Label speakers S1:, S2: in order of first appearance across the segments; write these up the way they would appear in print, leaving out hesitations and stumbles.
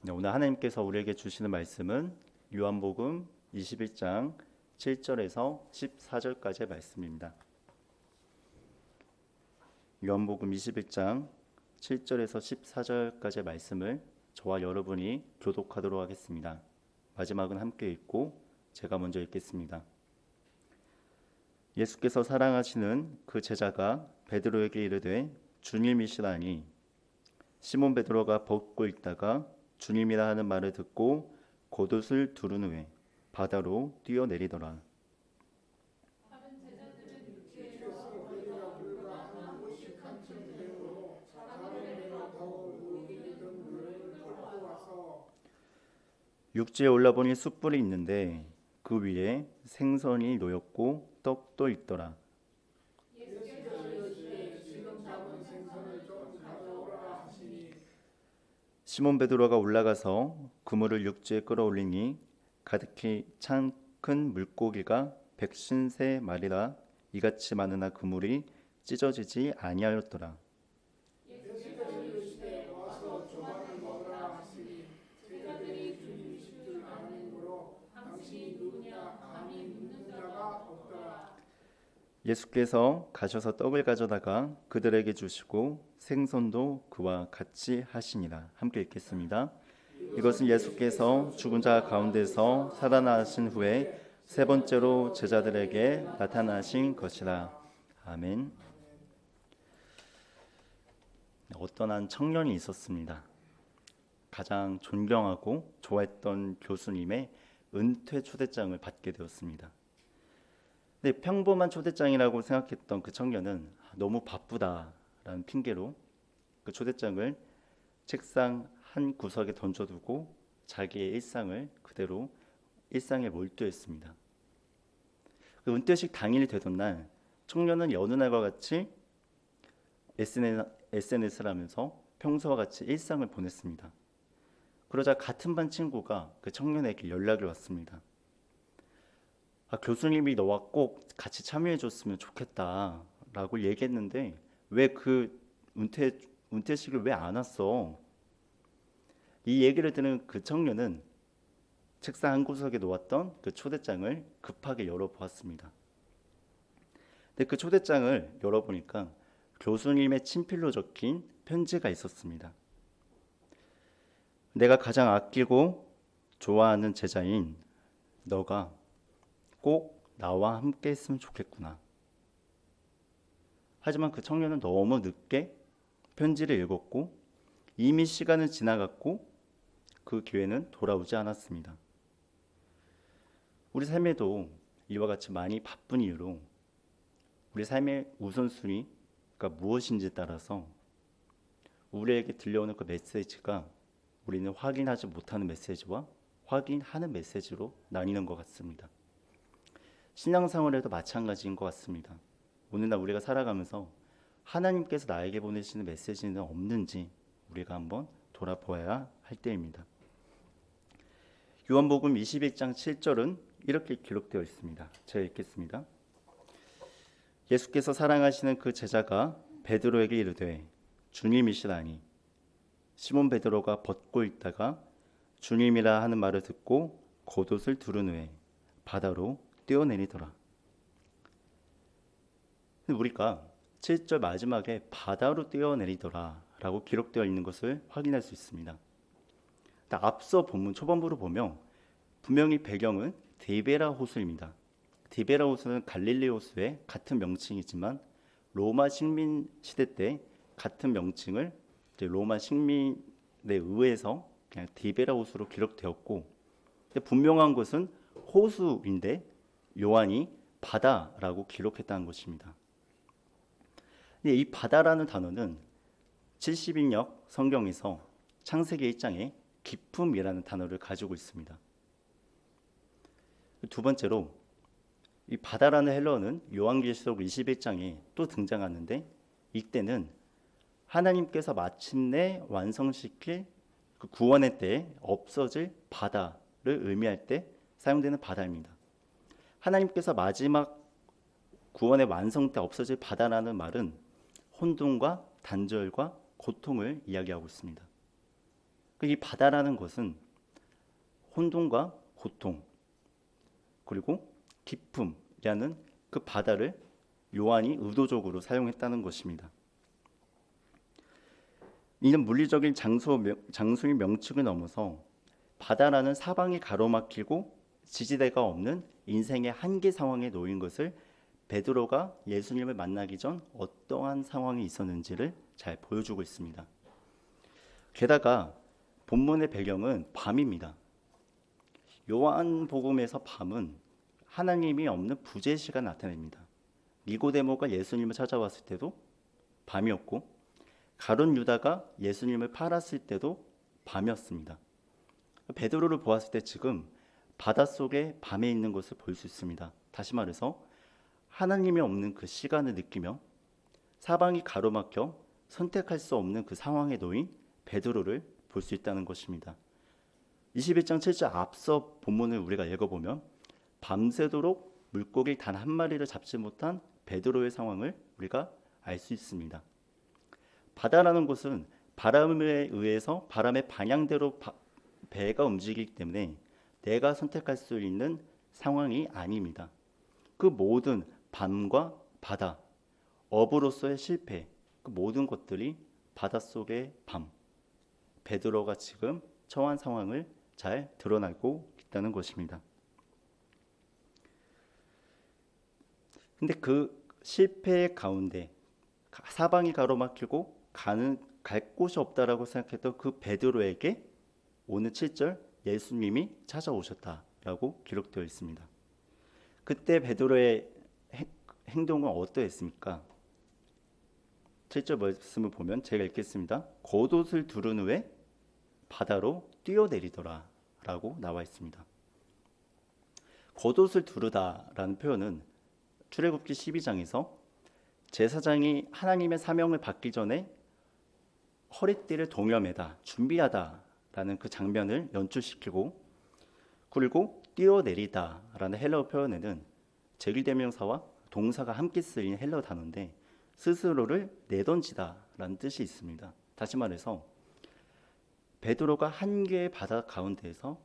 S1: 네, 오늘 하나님께서 우리에게 주시는 말씀은 요한복음 21장 7절에서 14절까지의 말씀입니다. 요한복음 21장 7절에서 14절까지의 말씀을 저와 여러분이 교독하도록 하겠습니다. 마지막은 함께 읽고 제가 먼저 읽겠습니다. 예수께서 사랑하시는 그 제자가 베드로에게 이르되 주님이시라니. 시몬 베드로가 벗고 있다가 주님이라 하는 말을 듣고 겉옷을 두른 후에 바다로 뛰어내리더라. 육지에 올라보니 숯불이 있는데 그 위에 생선이 놓였고 떡도 있더라. 시몬 베드로가 올라가서 그물을 육지에 끌어올리니 가득히 찬 큰 물고기가 150마리라 이같이 많으나 그물이 찢어지지 아니하였더라. 예수께서 가셔서 떡을 가져다가 그들에게 주시고 생선도 그와 같이 하시니라. 함께 읽겠습니다. 이것은 예수께서 죽은 자 가운데서 살아나신 후에 세 번째로 제자들에게 나타나신 것이라. 아멘. 어떤 한 청년이 있었습니다. 가장 존경하고 좋아했던 교수님의 은퇴 초대장을 받게 되었습니다. 근데 평범한 초대장이라고 생각했던 그 청년은 너무 바쁘다라는 핑계로 그 초대장을 책상 한 구석에 던져두고 자기의 일상을 그대로 일상에 몰두했습니다. 그 은퇴식 당일이 되던 날 청년은 여느 날과 같이 SNS를 하면서 평소와 같이 일상을 보냈습니다. 그러자 같은 반 친구가 그 청년에게 연락이 왔습니다. 교수님이 너와 꼭 같이 참여해 줬으면 좋겠다라고 얘기했는데 왜 그 은퇴식을 왜 안 왔어? 이 얘기를 들은 그 청년은 책상 한 구석에 놓았던 그 초대장을 급하게 열어보았습니다. 근데 그 초대장을 열어보니까 교수님의 친필로 적힌 편지가 있었습니다. 내가 가장 아끼고 좋아하는 제자인 너가 꼭 나와 함께 했으면 좋겠구나. 하지만 그 청년은 너무 늦게 편지를 읽었고 이미 시간은 지나갔고 그 기회는 돌아오지 않았습니다. 우리 삶에도 이와 같이 많이 바쁜 이유로 우리 삶의 우선순위가 무엇인지에 따라서 우리에게 들려오는 그 메시지가 우리는 확인하지 못하는 메시지와 확인하는 메시지로 나뉘는 것 같습니다. 신앙생활에도 마찬가지인 것 같습니다. 오늘날 우리가 살아가면서 하나님께서 나에게 보내시는 메시지는 없는지 우리가 한번 돌아보아야 할 때입니다. 요한복음 21장 7절은 이렇게 기록되어 있습니다. 제가 읽겠습니다. 예수께서 사랑하시는 그 제자가 베드로에게 이르되 주님이시라니. 시몬 베드로가 벗고 있다가 주님이라 하는 말을 듣고 겉옷을 두른 후에 바다로 뛰어내리더라. 우리가 7절 마지막에 바다로 뛰어내리더라 라고 기록되어 있는 것을 확인할 수 있습니다. 앞서 본문 초반부로 보면 분명히 배경은 디베라 호수입니다. 디베라 호수는 갈릴리 호수의 같은 명칭이지만 로마 식민 시대 때 같은 명칭을 로마 식민에 의해서 그냥 디베라 호수로 기록되었고, 분명한 것은 호수인데 요한이 바다라고 기록했다는 것입니다. 근데 이 바다라는 단어는 70인역 성경에서 창세기 1장에 깊음이라는 단어를 가지고 있습니다. 두 번째로 이 바다라는 헬러는 요한계시록 21장에 또 등장하는데 이때는 하나님께서 마침내 완성시킬 그 구원의 때에 없어질 바다를 의미할 때 사용되는 바다입니다. 하나님께서 마지막 구원의 완성 때 없어질 바다라는 말은 혼돈과 단절과 고통을 이야기하고 있습니다. 이 바다라는 것은 혼돈과 고통 그리고 기쁨이라는 그 바다를 요한이 의도적으로 사용했다는 것입니다. 이는 물리적인 장소의 명칭을 넘어서 바다라는 사방이 가로막히고 지지대가 없는 인생의 한계 상황에 놓인 것을 베드로가 예수님을 만나기 전 어떠한 상황이 있었는지를 잘 보여주고 있습니다. 게다가 본문의 배경은 밤입니다. 요한복음에서 밤은 하나님이 없는 부재시가 나타냅니다. 니고데모가 예수님을 찾아왔을 때도 밤이었고 가룟 유다가 예수님을 팔았을 때도 밤이었습니다. 베드로를 보았을 때 지금 바닷속에 밤에 있는 것을 볼 수 있습니다. 다시 말해서 하나님이 없는 그 시간을 느끼며 사방이 가로막혀 선택할 수 없는 그 상황에 놓인 베드로를 볼 수 있다는 것입니다. 21장 7절 앞서 본문을 우리가 읽어보면 밤새도록 물고기 단 한 마리를 잡지 못한 베드로의 상황을 우리가 알 수 있습니다. 바다라는 곳은 바람에 의해서 바람의 방향대로 배가 움직이기 때문에 내가 선택할 수 있는 상황이 아닙니다. 그 모든 밤과 바다, 어부로서의 실패, 그 모든 것들이 바닷속의 밤, 베드로가 지금 처한 상황을 잘 드러나고 있다는 것입니다. 근데 그 실패의 가운데 사방이 가로막히고 갈 곳이 없다라고 생각했던 그 베드로에게 오늘 7절 예수님이 찾아오셨다라고 기록되어 있습니다. 그때 베드로의 행동은 어떠했습니까? 7절 말씀을 보면 제가 읽겠습니다. 겉옷을 두른 후에 바다로 뛰어내리더라 라고 나와 있습니다. 겉옷을 두르다라는 표현은 출애굽기 12장에서 제사장이 하나님의 사명을 받기 전에 허리띠를 동여매다 준비하다라는 그 장면을 연출시키고 그리고 뛰어내리다라는 헬라어 표현에는 제1대명사와 동사가 함께 쓰인 헬라어 단어인데 스스로를 내던지다라는 뜻이 있습니다. 다시 말해서 베드로가 한계의 바다 가운데에서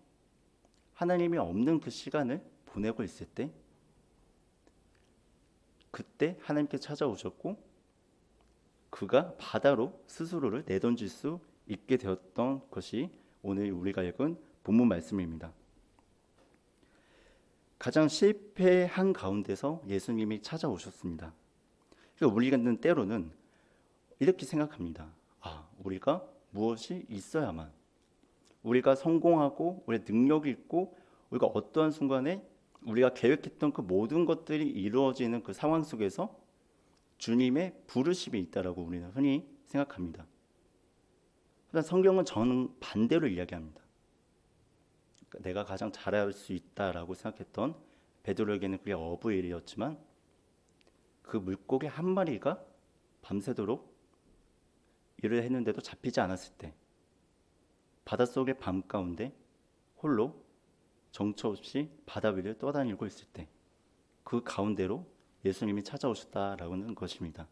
S1: 하나님이 없는 그 시간을 보내고 있을 때 그때 하나님께 찾아오셨고 그가 바다로 스스로를 내던질 수 있게 되었던 것이 오늘 우리가 읽은 본문 말씀입니다. 가장 실패한 가운데서 예수님이 찾아오셨습니다. 그러니까 우리는 때로는 이렇게 생각합니다. 우리가 무엇이 있어야만 우리가 성공하고 우리의 능력이 있고 우리가 어떠한 순간에 우리가 계획했던 그 모든 것들이 이루어지는 그 상황 속에서 주님의 부르심이 있다라고 우리는 흔히 생각합니다. 그러나 성경은 저는 반대로 이야기합니다. 그러니까 내가 가장 잘할 수 있다라고 생각했던 베드로에게는 그게 어부의 일이었지만 그 물고기 한 마리가 밤새도록 일을 했는데도 잡히지 않았을 때 바닷속의 밤 가운데 홀로 정처 없이 바다 위를 떠다니고 있을 때 그 가운데로 예수님이 찾아오셨다라는 것입니다.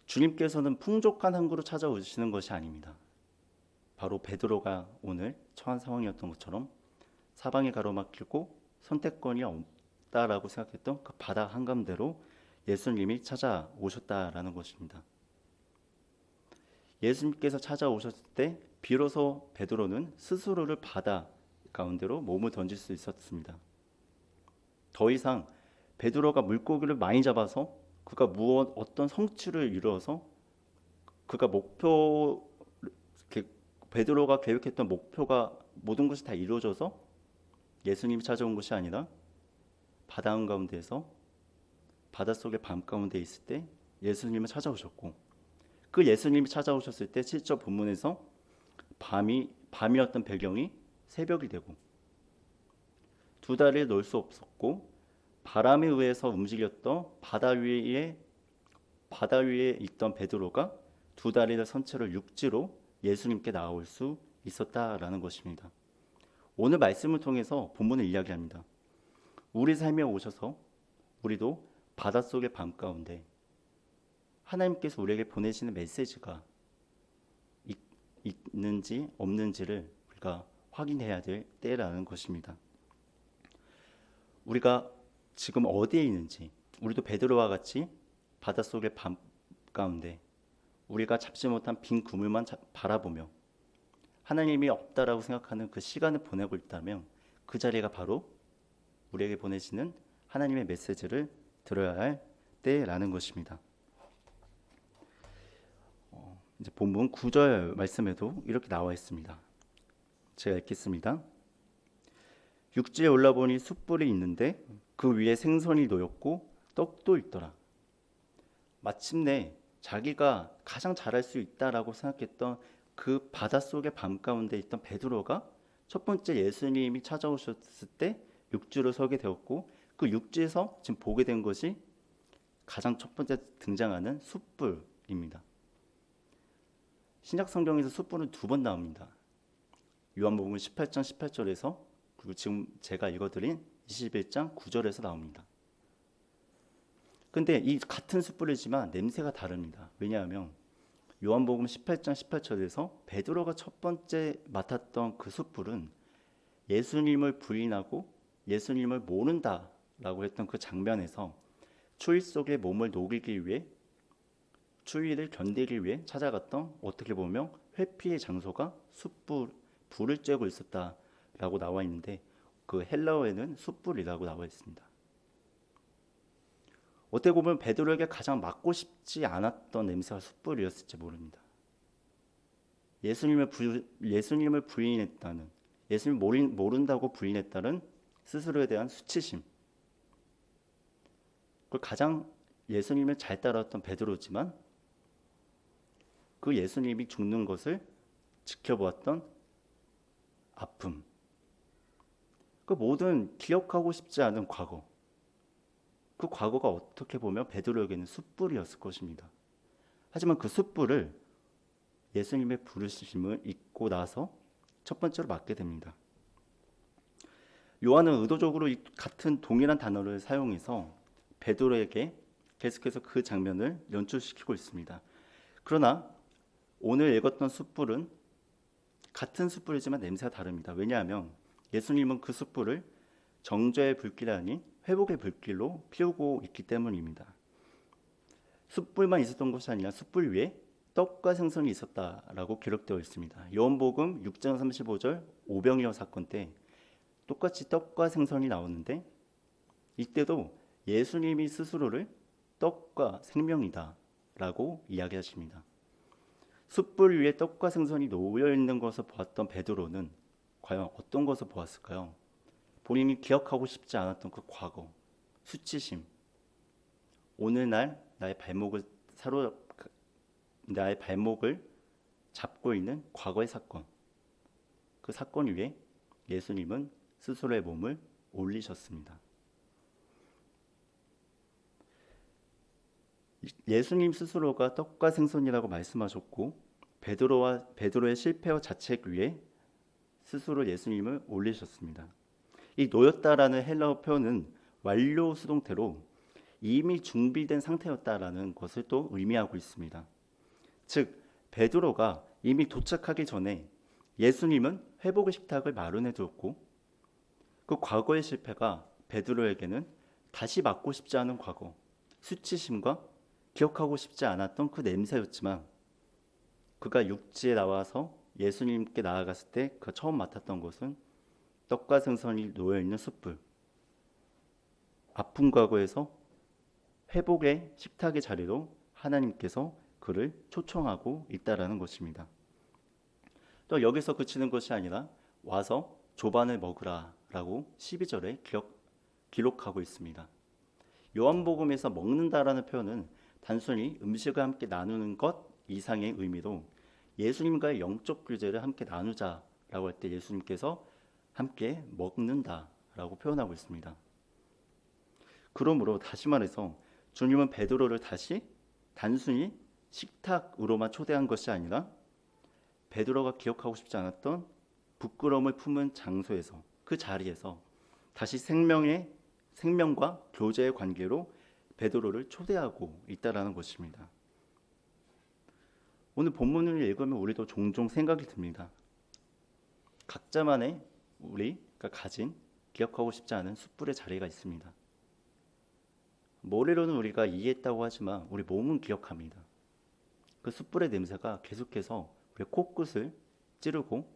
S1: 주님께서는 풍족한 항구로 찾아오시는 것이 아닙니다. 바로 베드로가 오늘 처한 상황이었던 것처럼 사방이 가로막히고 선택권이 없다라고 생각했던 그 바다 한가운데로 예수님이 찾아오셨다라는 것입니다. 예수님께서 찾아오셨을 때 비로소 베드로는 스스로를 바다 가운데로 몸을 던질 수 있었습니다. 더 이상 베드로가 물고기를 많이 잡아서 그가 어떤 성취를 이루어서 그가 베드로가 계획했던 목표가 모든 것이 다 이루어져서 예수님이 찾아온 것이 아니라 바다 한가운데에서 바닷속의 밤 가운데 있을 때 예수님을 찾아오셨고 그 예수님이 찾아오셨을 때 7절 본문에서 밤이었던 배경이 새벽이 되고 두 다리를 놓을 수 없었고 바람에 의해서 움직였던 바다 위에 있던 베드로가 두 다리를 선 채로 육지로 예수님께 나올 수 있었다라는 것입니다. 오늘 말씀을 통해서 본문을 이야기합니다. 우리 삶에 오셔서 우리도 바닷속의 밤 가운데 하나님께서 우리에게 보내시는 메시지가 있는지 없는지를 우리가 확인해야 될 때라는 것입니다. 우리가 지금 어디에 있는지, 우리도 베드로와 같이 바닷속의 밤 가운데 우리가 잡지 못한 빈 그물만 바라보며 하나님이 없다라고 생각하는 그 시간을 보내고 있다면 그 자리가 바로 우리에게 보내지는 하나님의 메시지를 들어야 할 때라는 것입니다. 이제 본문 9절 말씀에도 이렇게 나와 있습니다. 제가 읽겠습니다. 육지에 올라보니 숯불이 있는데 그 위에 생선이 놓였고 떡도 있더라. 마침내 자기가 가장 잘할 수 있다라고 생각했던 그 바닷속의 밤 가운데 있던 베드로가 첫 번째 예수님이 찾아오셨을 때 육지로 서게 되었고, 그 육지에서 지금 보게 된 것이 가장 첫 번째 등장하는 숯불입니다. 신약 성경에서 숯불은 2번 나옵니다. 요한복음 18장 18절에서, 그리고 지금 제가 읽어드린 21장 9절에서 나옵니다. 근데 이 같은 숯불이지만 냄새가 다릅니다. 왜냐하면 요한복음 18장 18절에서 베드로가 첫 번째 맡았던 그 숯불은 예수님을 부인하고 예수님을 모른다라고 했던 그 장면에서 추위 속에 몸을 녹이기 위해, 추위를 견디기 위해 찾아갔던, 어떻게 보면 회피의 장소가 숯불, 불을 쬐고 있었다라고 나와 있는데, 그 헬라어에는 숯불이라고 나와 있습니다. 어떻게 보면 베드로에게 가장 맡고 싶지 않았던 냄새가 숯불이었을지 모릅니다. 예수님을 부인했다는, 예수님을 모른다고 부인했다는 스스로에 대한 수치심. 그걸 가장 예수님을 잘 따랐던 베드로지만 그 예수님이 죽는 것을 지켜보았던 아픔. 그 모든 기억하고 싶지 않은 과거. 그 과거가 어떻게 보면 베드로에게는 숯불이었을 것입니다. 하지만 그 숯불을 예수님의 부르심을 잊고 나서 첫 번째로 맡게 됩니다. 요한은 의도적으로 이 같은 동일한 단어를 사용해서 베드로에게 계속해서 그 장면을 연출시키고 있습니다. 그러나 오늘 읽었던 숯불은 같은 숯불이지만 냄새가 다릅니다. 왜냐하면 예수님은 그 숯불을 정죄의 불길이 아닌 회복의 불길로 피우고 있기 때문입니다. 숯불만 있었던 것이 아니라 숯불 위에 떡과 생선이 있었다라고 기록되어 있습니다. 요한복음 6장 35절 오병이어 사건 때 똑같이 떡과 생선이 나오는데, 이때도 예수님이 스스로를 떡과 생명이다 라고 이야기하십니다. 숯불 위에 떡과 생선이 놓여 있는 것을 보았던 베드로는 과연 어떤 것을 보았을까요? 본인이 기억하고 싶지 않았던 그 과거, 수치심, 오늘날 나의 발목을 잡고 있는 과거의 사건, 그 사건 위에 예수님은 스스로의 몸을 올리셨습니다. 예수님 스스로가 떡과 생선이라고 말씀하셨고, 베드로의 실패와 자책 위에 스스로 예수님을 올리셨습니다. 이 놓였다라는 헬라어 표현은 완료 수동태로 이미 준비된 상태였다라는 것을 또 의미하고 있습니다. 즉 베드로가 이미 도착하기 전에 예수님은 회복의 식탁을 마련해 두었고, 그 과거의 실패가 베드로에게는 다시 맡고 싶지 않은 과거, 수치심과 기억하고 싶지 않았던 그 냄새였지만, 그가 육지에 나와서 예수님께 나아갔을 때 그가 처음 맡았던 것은 떡과 생선이 놓여있는 숯불, 아픈 과거에서 회복의 식탁의 자리로 하나님께서 그를 초청하고 있다라는 것입니다. 또 여기서 그치는 것이 아니라 와서 조반을 먹으라라고 12절에 기록하고 있습니다. 요한복음에서 먹는다라는 표현은 단순히 음식을 함께 나누는 것 이상의 의미로 예수님과의 영적 교제를 함께 나누자라고 할 때 예수님께서 함께 먹는다라고 표현하고 있습니다. 그러므로 다시 말해서 주님은 베드로를 다시 단순히 식탁으로만 초대한 것이 아니라 베드로가 기억하고 싶지 않았던 부끄러움을 품은 장소에서, 그 자리에서 다시 생명과 교제의 관계로 베드로를 초대하고 있다라는 것입니다. 오늘 본문을 읽으면 우리도 종종 생각이 듭니다. 각자만의 우리가 가진 기억하고 싶지 않은 숯불의 자리가 있습니다. 머리로는 우리가 이해했다고 하지만 우리 몸은 기억합니다. 그 숯불의 냄새가 계속해서 우리 코끝을 찌르고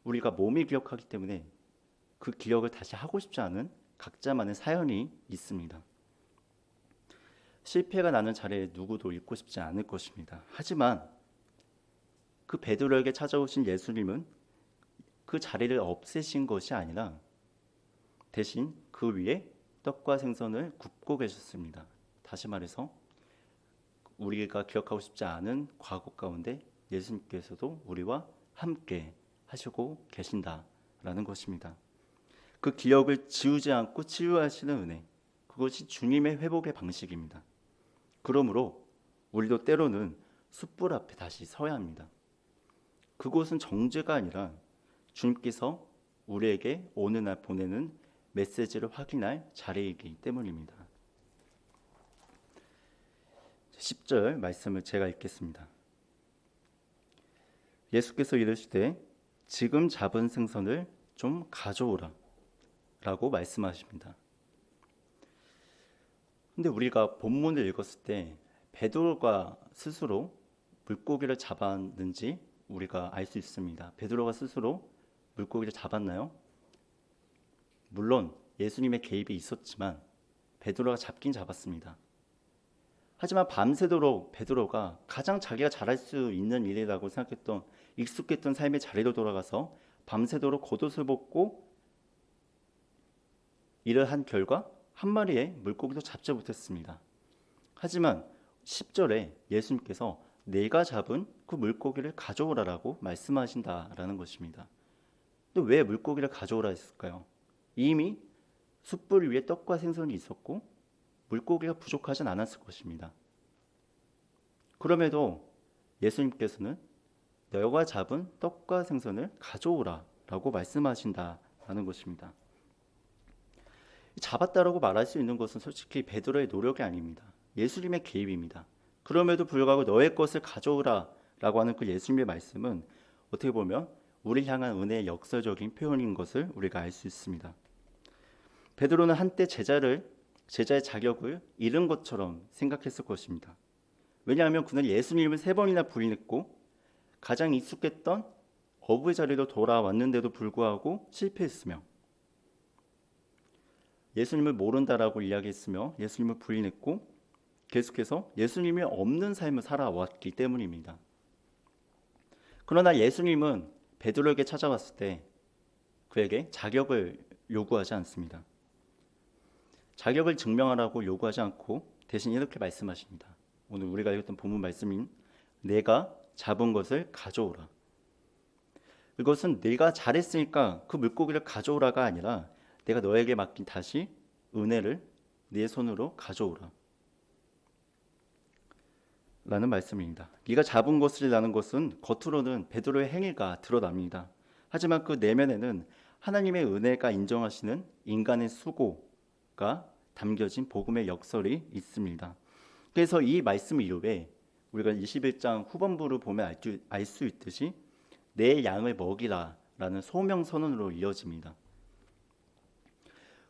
S1: 우리가 몸이 기억하기 때문에 그 기억을 다시 하고 싶지 않은 각자만의 사연이 있습니다. 실패가 나는 자리에 누구도 있고 싶지 않을 것입니다. 하지만 그 베드로에게 찾아오신 예수님은 그 자리를 없애신 것이 아니라 대신 그 위에 떡과 생선을 굽고 계셨습니다. 다시 말해서 우리가 기억하고 싶지 않은 과거 가운데 예수님께서도 우리와 함께 하시고 계신다라는 것입니다. 그 기억을 지우지 않고 치유하시는 은혜, 그것이 주님의 회복의 방식입니다. 그러므로 우리도 때로는 숯불 앞에 다시 서야 합니다. 그곳은 정죄가 아니라 주님께서 우리에게 어느 날 보내는 메시지를 확인할 자리이기 때문입니다. 10절 말씀을 제가 읽겠습니다. 예수께서 이르시되 지금 잡은 생선을 좀 가져오라 라고 말씀하십니다. 근데 우리가 본문을 읽었을 때 베드로가 스스로 물고기를 잡았는지 우리가 알 수 있습니다. 베드로가 스스로 물고기를 잡았나요? 물론 예수님의 개입이 있었지만 베드로가 잡긴 잡았습니다. 하지만 밤새도록 베드로가 가장 자기가 잘할 수 있는 일이라고 생각했던 익숙했던 삶의 자리로 돌아가서 밤새도록 겉옷을 벗고 일을 한 결과 한 마리의 물고기도 잡지 못했습니다. 하지만 10절에 예수님께서 내가 잡은 그 물고기를 가져오라라고 말씀하신다라는 것입니다. 근데 왜 물고기를 가져오라 했을까요? 이미 숯불 위에 떡과 생선이 있었고 물고기가 부족하진 않았을 것입니다. 그럼에도 예수님께서는 너가 잡은 떡과 생선을 가져오라라고 말씀하신다라는 것입니다. 잡았다라고 말할 수 있는 것은 솔직히 베드로의 노력이 아닙니다. 예수님의 개입입니다. 그럼에도 불구하고 너의 것을 가져오라라고 하는 그 예수님의 말씀은 어떻게 보면 우리를 향한 은혜의 역설적인 표현인 것을 우리가 알 수 있습니다. 베드로는 한때 제자의 자격을 잃은 것처럼 생각했을 것입니다. 왜냐하면 그는 예수님을 3번이나 부인했고 가장 익숙했던 어부의 자리로 돌아왔는데도 불구하고 실패했으며 예수님을 모른다라고 이야기했으며 예수님을 부인했고 계속해서 예수님이 없는 삶을 살아왔기 때문입니다. 그러나 예수님은 베드로에게 찾아왔을 때 그에게 자격을 요구하지 않습니다. 자격을 증명하라고 요구하지 않고 대신 이렇게 말씀하십니다. 오늘 우리가 읽었던 본문 말씀인 내가 잡은 것을 가져오라. 이것은 내가 잘했으니까 그 물고기를 가져오라가 아니라 내가 너에게 맡긴 다시 은혜를 네 손으로 가져오라 라는 말씀입니다. 네가 잡은 것이라는 것은 겉으로는 베드로의 행위가 드러납니다. 하지만 그 내면에는 하나님의 은혜가 인정하시는 인간의 수고가 담겨진 복음의 역설이 있습니다. 그래서 이 말씀 이후에 우리가 21장 후반부를 보면 알 수 있듯이 내 양을 먹이라 라는 소명 선언으로 이어집니다.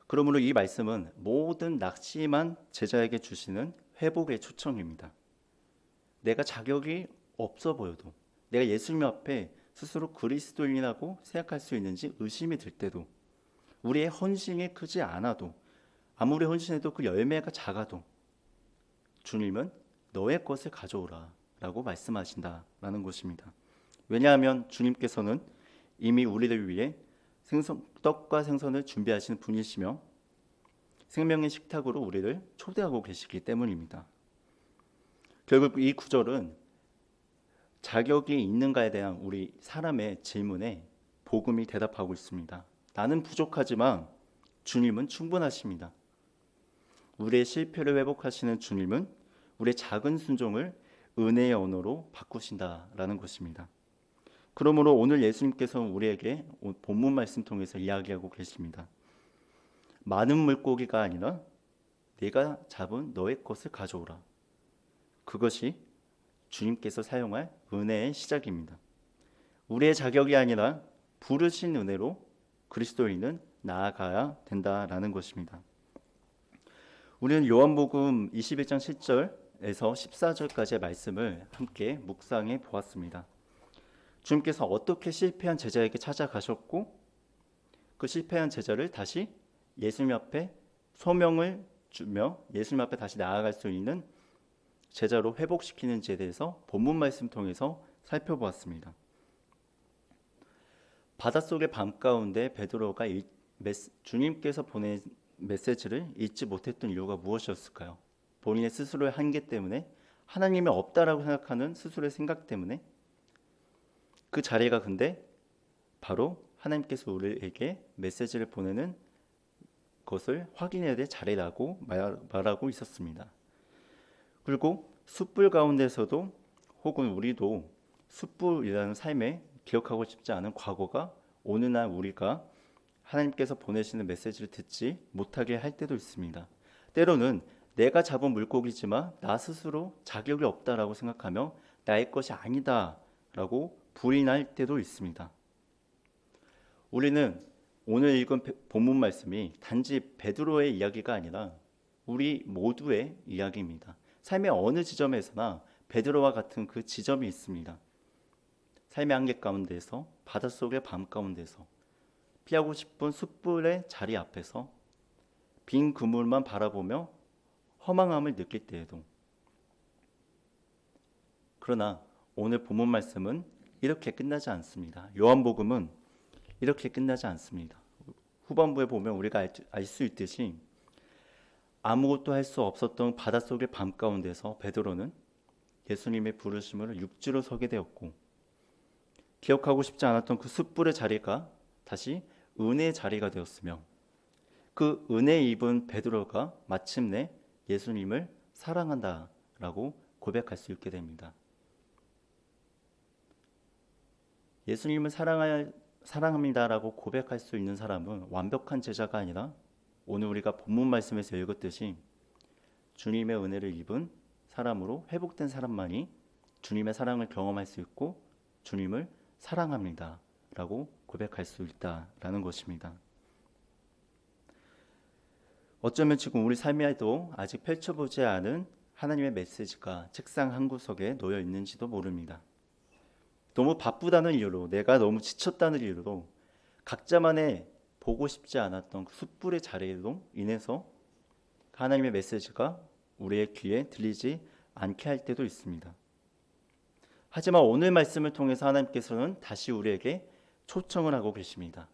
S1: 그러므로 이 말씀은 모든 낙심한 제자에게 주시는 회복의 초청입니다. 내가 자격이 없어 보여도 내가 예수님 앞에 스스로 그리스도인이라고 생각할 수 있는지 의심이 들 때도 우리의 헌신이 크지 않아도 아무리 헌신해도 그 열매가 작아도 주님은 너의 것을 가져오라 라고 말씀하신다라는 것입니다. 왜냐하면 주님께서는 이미 우리를 위해 떡과 생선을 준비하시는 분이시며 생명의 식탁으로 우리를 초대하고 계시기 때문입니다. 결국 이 구절은 자격이 있는가에 대한 우리 사람의 질문에 복음이 대답하고 있습니다. 나는 부족하지만 주님은 충분하십니다. 우리의 실패를 회복하시는 주님은 우리의 작은 순종을 은혜의 언어로 바꾸신다라는 것입니다. 그러므로 오늘 예수님께서는 우리에게 본문 말씀 통해서 이야기하고 계십니다. 많은 물고기가 아니라 내가 잡은 너의 것을 가져오라. 그것이 주님께서 사용할 은혜의 시작입니다. 우리의 자격이 아니라 부르신 은혜로 그리스도인은 나아가야 된다라는 것입니다. 우리는 요한복음 21장 7절에서 14절까지의 말씀을 함께 묵상해 보았습니다. 주님께서 어떻게 실패한 제자에게 찾아가셨고 그 실패한 제자를 다시 예수님 앞에 소명을 주며 예수님 앞에 다시 나아갈 수 있는 제자로 회복시키는지에 대해서 본문 말씀 통해서 살펴보았습니다. 바닷속의 밤 가운데 베드로가 주님께서 보낸 메시지를 잊지 못했던 이유가 무엇이었을까요? 본인의 스스로의 한계 때문에, 하나님이 없다라고 생각하는 스스로의 생각 때문에? 그 자리가 근데 바로 하나님께서 우리에게 메시지를 보내는 것을 확인해야 될 자리라고 말하고 있었습니다. 그리고 숯불 가운데서도 혹은 우리도 숯불이라는 삶에 기억하고 싶지 않은 과거가 오늘날 우리가 하나님께서 보내시는 메시지를 듣지 못하게 할 때도 있습니다. 때로는 내가 잡은 물고기지만 나 스스로 자격이 없다라고 생각하며 나의 것이 아니다라고 부인할 때도 있습니다. 우리는 오늘 읽은 본문 말씀이 단지 베드로의 이야기가 아니라 우리 모두의 이야기입니다. 삶의 어느 지점에서나 베드로와 같은 그 지점이 있습니다. 삶의 한계 가운데서, 바닷속의 밤 가운데서, 피하고 싶은 숯불의 자리 앞에서 빈 그물만 바라보며 허망함을 느낄 때에도. 그러나 오늘 본문 말씀은 이렇게 끝나지 않습니다. 요한복음은 이렇게 끝나지 않습니다. 후반부에 보면 우리가 알 수 있듯이 아무것도 할 수 없었던 바닷속의 밤 가운데서 베드로는 예수님의 부르심으로 육지로 서게 되었고, 기억하고 싶지 않았던 그 숯불의 자리가 다시 은혜의 자리가 되었으며, 그 은혜 입은 베드로가 마침내 예수님을 사랑한다라고 고백할 수 있게 됩니다. 예수님을 사랑합니다라고 고백할 수 있는 사람은 완벽한 제자가 아니라 오늘 우리가 본문 말씀에서 읽었듯이 주님의 은혜를 입은 사람으로 회복된 사람만이 주님의 사랑을 경험할 수 있고 주님을 사랑합니다 라고 고백할 수 있다라는 것입니다. 어쩌면 지금 우리 삶에도 아직 펼쳐보지 않은 하나님의 메시지가 책상 한 구석에 놓여 있는지도 모릅니다. 너무 바쁘다는 이유로, 내가 너무 지쳤다는 이유로 각자만의 보고 싶지 않았던 그 숯불의 자리로 인해서 하나님의 메시지가 우리의 귀에 들리지 않게 할 때도 있습니다. 하지만 오늘 말씀을 통해서 하나님께서는 다시 우리에게 초청을 하고 계십니다.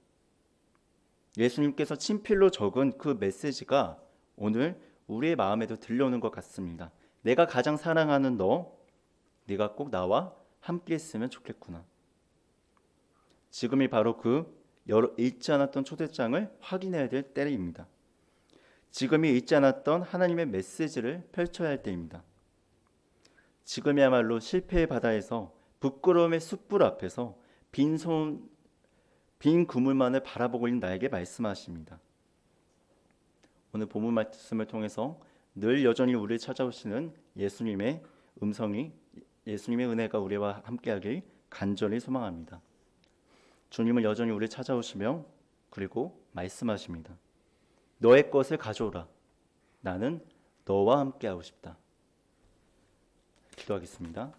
S1: 예수님께서 친필로 적은 그 메시지가 오늘 우리의 마음에도 들려오는 것 같습니다. 내가 가장 사랑하는 너, 네가 꼭 나와 함께 했으면 좋겠구나. 지금이 바로 그 읽지 않았던 초대장을 확인해야 될 때입니다. 지금이 읽지 않았던 하나님의 메시지를 펼쳐야 할 때입니다. 지금이야말로 실패의 바다에서 부끄러움의 숯불 앞에서 빈 그물만을 바라보고 있는 나에게 말씀하십니다. 오늘 본문 말씀을 통해서 늘 여전히 우리를 찾아오시는 예수님의 음성이, 예수님의 은혜가 우리와 함께하길 간절히 소망합니다. 주님은 여전히 우리를 찾아오시며 그리고 말씀하십니다. 너의 것을 가져오라. 나는 너와 함께하고 싶다. 기도하겠습니다.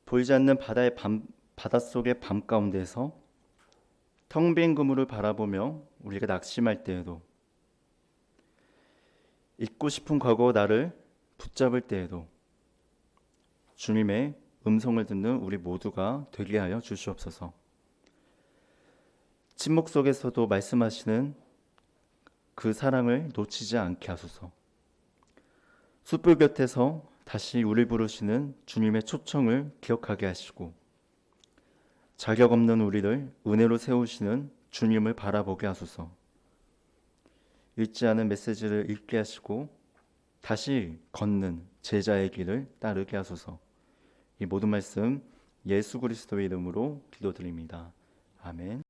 S1: 보이지 않는 바닷속의 밤 가운데서 텅 빈 그물을 바라보며 우리가 낙심할 때에도, 잊고 싶은 과거 나를 붙잡을 때에도 주님의 음성을 듣는 우리 모두가 되게 하여 주시옵소서. 침묵 속에서도 말씀하시는 그 사랑을 놓치지 않게 하소서. 숯불 곁에서 다시 우리 부르시는 주님의 초청을 기억하게 하시고, 자격 없는 우리를 은혜로 세우시는 주님을 바라보게 하소서. 읽지 않은 메시지를 읽게 하시고 다시 걷는 제자의 길을 따르게 하소서. 이 모든 말씀 예수 그리스도의 이름으로 기도드립니다. 아멘.